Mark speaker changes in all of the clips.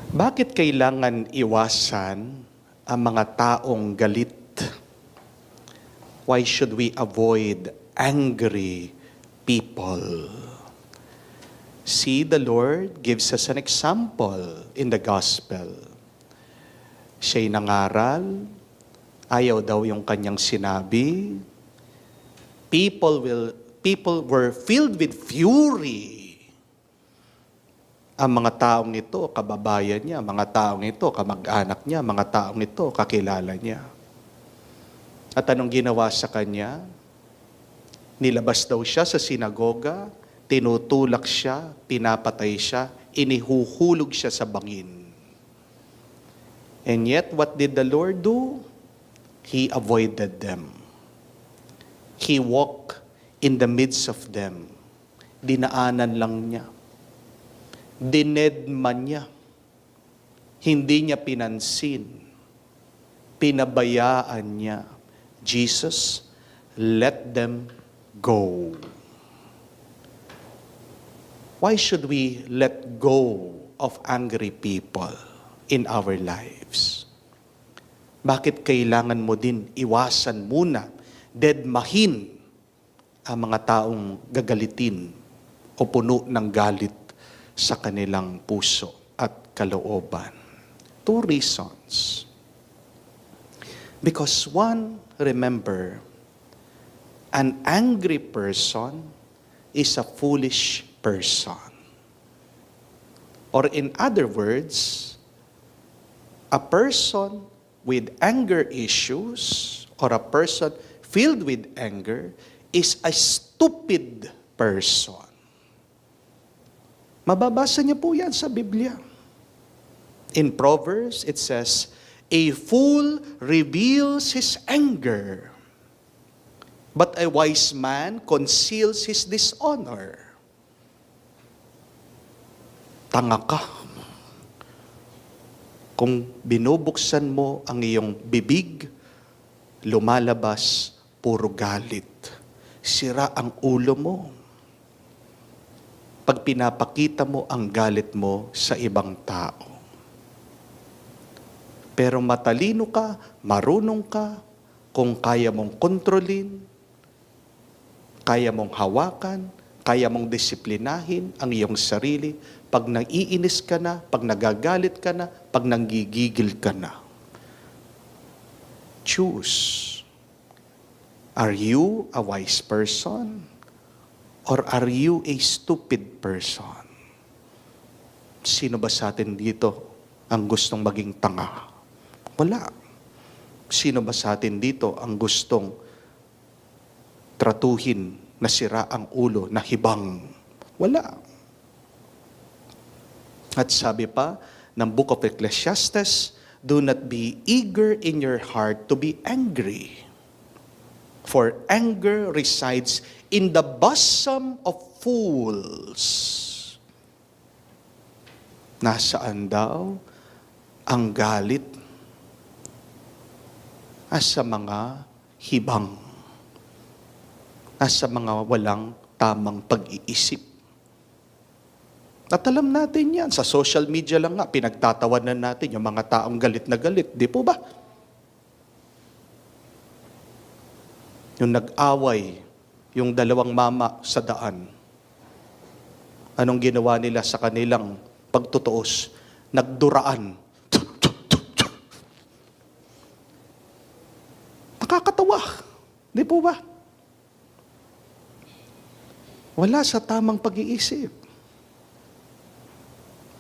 Speaker 1: Bakit kailangan iwasan ang mga taong galit? Why should we avoid angry people? See, the Lord gives us an example in the gospel. Siya'y nangaral, ayaw daw yung kanyang sinabi. People were filled with fury. Ang mga taong ito, kababayan niya, mga taong ito, kamag-anak niya, mga taong ito, kakilala niya. At anong ginawa sa kanya? Nilabas daw siya sa sinagoga, tinutulak siya, pinapatay siya, inihuhulog siya sa bangin. And yet, what did the Lord do? He avoided them. He walked in the midst of them. Dinaanan lang niya. Dinedman niya. Hindi niya pinansin. Pinabayaan niya. Jesus, let them go. Why should we let go of angry people in our lives? Bakit kailangan mo din iwasan muna, dedmahin ang mga taong gagalitin o puno ng galit sa kanilang puso at kalooban? Two reasons. Because one, remember, an angry person is a foolish person. Or in other words, a person with anger issues or a person filled with anger is a stupid person. Mababasa niyo po yan sa Biblia. In Proverbs, it says, a fool reveals his anger, but a wise man conceals his dishonor. Tanga ka. Kung binubuksan mo ang iyong bibig, lumalabas puro galit. Sira ang ulo mo. Pag pinapakita mo ang galit mo sa ibang tao. Pero matalino ka, marunong ka, kung kaya mong kontrolin, kaya mong hawakan, kaya mong disiplinahin ang iyong sarili, pag naiinis ka na, pag nagagalit ka na, pag nanggigigil ka na. Choose. Are you a wise person? Or are you a stupid person? Sino ba sa atin dito ang gustong maging tanga? Wala. Sino ba sa atin dito ang gustong tratuhin na sira ang ulo, na hibang? Wala. At sabi pa ng Book of Ecclesiastes, do not be eager in your heart to be angry. For anger resides in the bosom of fools. Nasaan daw ang galit? Sa mga hibang. Sa mga walang tamang pag-iisip. At alam natin yan, sa social media lang nga, pinagtatawanan natin yung mga taong galit na galit. Di po ba? Yung nag-away, yung dalawang mama sa daan. Anong ginawa nila sa kanilang pagtutuos? Nagduraan. Nakakatawa. Di po ba? Wala sa tamang pag-iisip.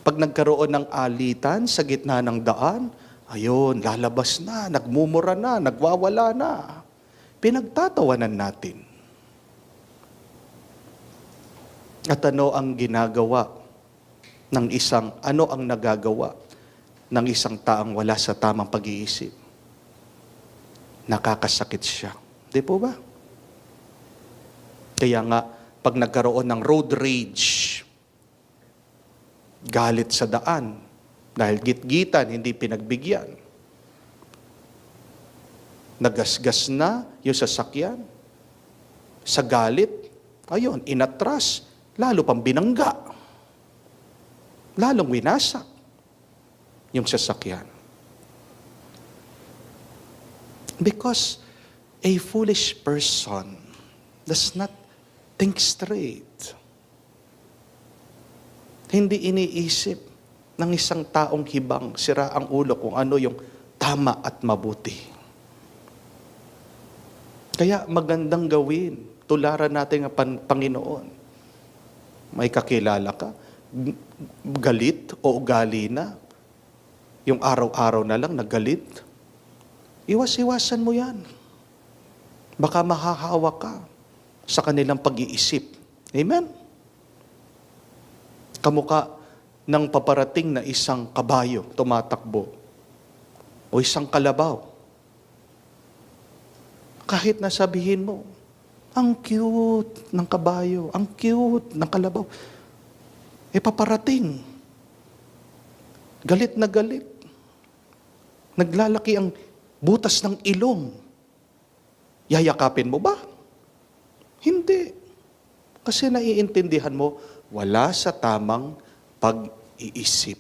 Speaker 1: Pag nagkaroon ng alitan sa gitna ng daan, ayun, lalabas na, nagmumura na, nagwawala na. Pinagtatawanan natin. At ano ang ginagawa ng ano ang nagagawa ng isang taong wala sa tamang pag-iisip? Nakakasakit siya. Di po ba? Kaya nga, pag nagkaroon ng road rage, galit sa daan, dahil gitgitan, hindi pinagbigyan. Nagasgas na yung sasakyan. Sa galit, ayun, inatras, lalo pang binangga. Lalong winasak. yung sasakyan. Because a foolish person does not think straight. Hindi iniisip ng isang taong hibang, sira ang ulo kung ano yung tama at mabuti. Kaya magandang gawin, tularan natin ang Panginoon. May kakilala ka, galit o ugali na, yung araw-araw na lang nagalit, iwas-iwasan mo yan. Baka mahahawa ka sa kanilang pag-iisip. Amen? Kamukha ng paparating na isang kabayo tumatakbo o isang kalabaw. Kahit nasabihin mo, ang cute ng kabayo, ang cute ng kalabaw, paparating. Galit na galit. Naglalaki ang butas ng ilong. Yayakapin mo ba? Hindi. Kasi naiintindihan mo, wala sa tamang pag-iisip.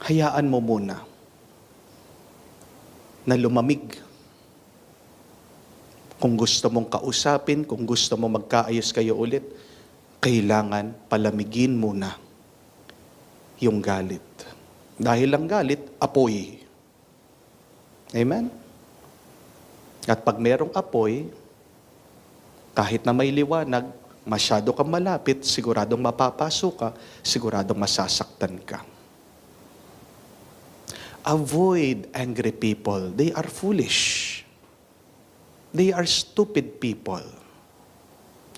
Speaker 1: Hayaan mo muna na lumamig. Kung gusto mong kausapin, kung gusto mong magkaayos kayo ulit, kailangan palamigin muna yung galit. Dahil ang galit, apoy. Amen? At pag merong apoy, kahit na may liwanag, masyado kang malapit, siguradong mapapasok ka, siguradong masasaktan ka. Avoid angry people. They are foolish. They are stupid people.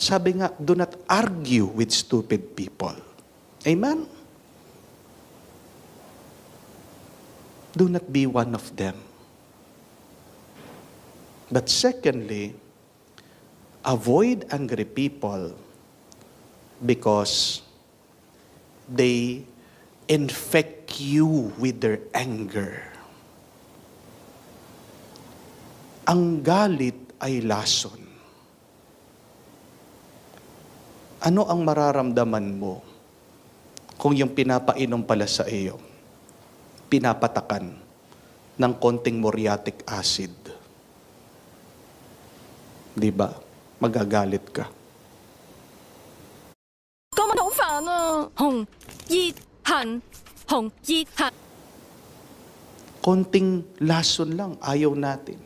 Speaker 1: Sabi nga, do not argue with stupid people. Amen? Do not be one of them. But secondly, avoid angry people because they infect you with their anger. Ang galit ay lason. Ano ang mararamdaman mo kung yung pinapainom pala sa iyo, pinapatakan ng konting muriatic acid? Di ba? Magagalit ka. Konting lason lang, ayaw natin.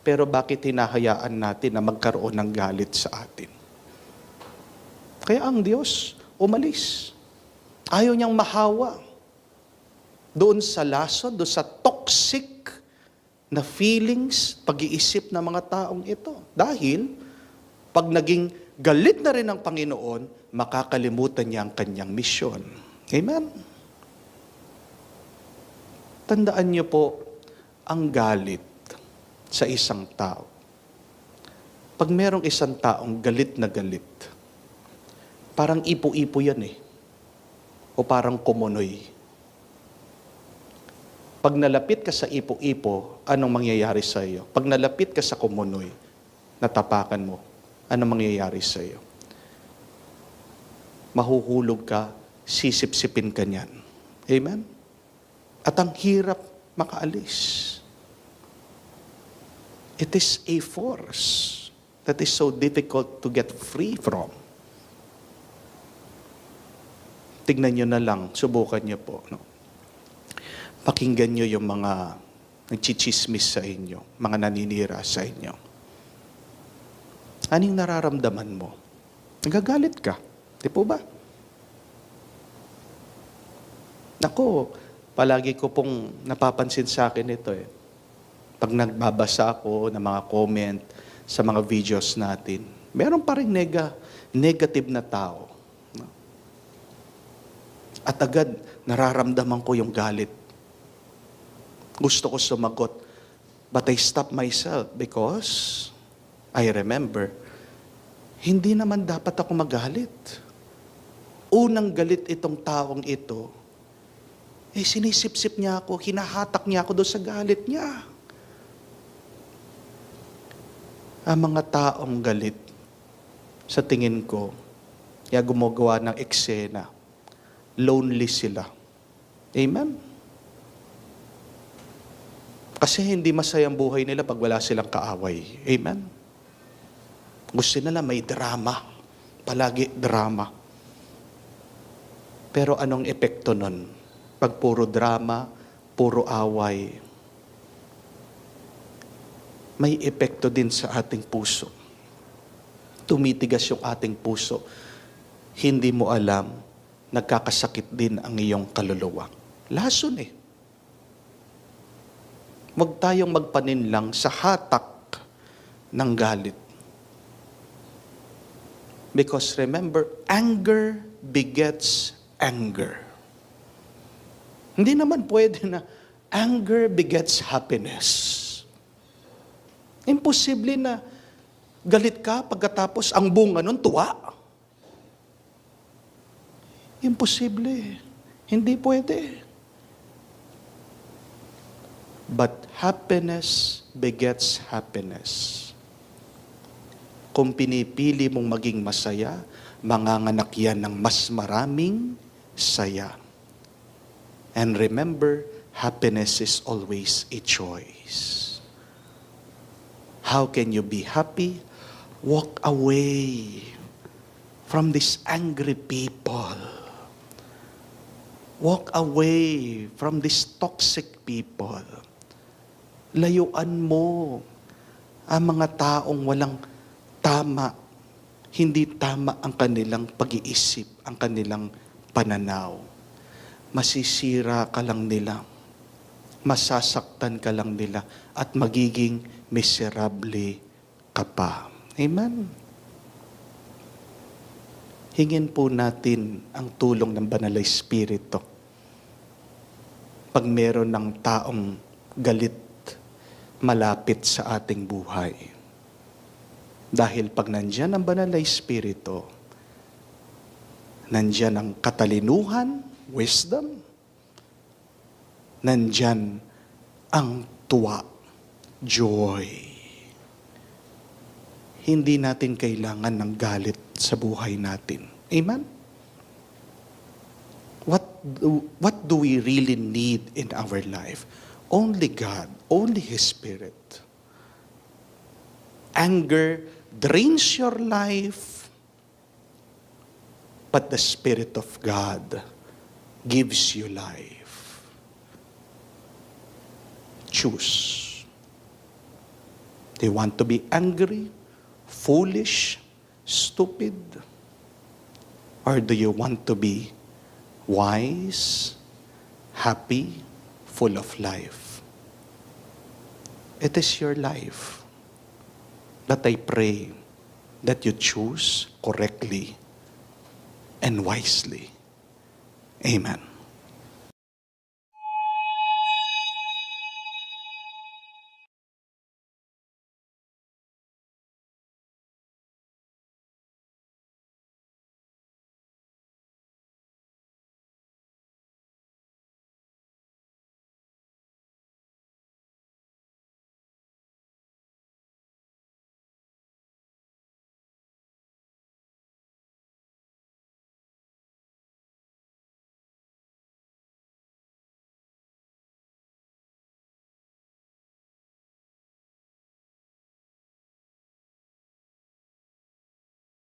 Speaker 1: Pero bakit hinahayaan natin na magkaroon ng galit sa atin? Kaya ang Diyos umalis. Ayaw niyang mahawa doon sa lason, doon sa toxic na feelings, pag-iisip ng mga taong ito. Dahil, pag naging galit na rin ang Panginoon, makakalimutan niya ang kanyang misyon. Amen? Tandaan niyo po, ang galit sa isang tao. Pag merong isang taong galit na galit, parang ipo-ipo yan o parang kumunoy. Pag nalapit ka sa ipo-ipo, anong mangyayari sa iyo? Pag nalapit ka sa kumunoy, natapakan mo, anong mangyayari sa iyo? Mahuhulog ka, sisip-sipin ka niyan. Amen? At ang hirap makaalis. It is a force that is so difficult to get free from. Tignan nyo na lang, subukan nyo po. No? Pakinggan nyo yung mga nagchichismis sa inyo, mga naninira sa inyo. Anong nararamdaman mo? Nagagalit ka. Di po ba? Nako, palagi ko pong napapansin sa akin ito Pag nagbabasa ako ng mga comment sa mga videos natin, meron pa rin negative na tao. At agad, nararamdaman ko yung galit. Gusto ko sumagot, but I stop myself because I remember, hindi naman dapat ako magalit. Unang galit itong taong ito, sinisip-sip niya ako, hinahatak niya ako doon sa galit niya. Ang mga taong galit, sa tingin ko, kaya gumagawa ng eksena, lonely sila. Amen? Kasi hindi masayang buhay nila pag wala silang kaaway. Amen? Gusto nila may drama. Palagi drama. Pero anong epekto nun? Pag puro drama, puro away, may epekto din sa ating puso. Tumitigas yung ating puso. Hindi mo alam, nagkakasakit din ang iyong kaluluwa. Lason eh. Huwag tayong magpaninlang sa hatak ng galit. Because remember, anger begets anger. Hindi naman pwede na anger begets happiness. Imposible na galit ka pagkatapos ang bunga nun tuwa. Imposible. Hindi pwede. But happiness begets happiness. Kung pinipili mong maging masaya, manganganak yan ng mas maraming saya. And remember, happiness is always a choice. How can you be happy? Walk away from these angry people. Walk away from these toxic people. Layuan mo ang mga taong walang tama, hindi tama ang kanilang pag-iisip, ang kanilang pananaw. Masisira ka lang nila, masasaktan ka lang nila, at magiging miserable ka pa. Amen? Hingin po natin ang tulong ng Banal na Espiritu. Pag meron ng taong galit malapit sa ating buhay. Dahil pag nandyan ang Banal na Espiritu, nandyan ang katalinuhan, wisdom, nandyan ang tuwa, joy. Hindi natin kailangan ng galit sa buhay natin. Amen? What do we really need in our life? Only God, only His Spirit. Anger drains your life, but the Spirit of God gives you life. Choose. Do you want to be angry, foolish, stupid? Or do you want to be wise, happy, full of life? It is your life. That I pray that you choose correctly and wisely. Amen.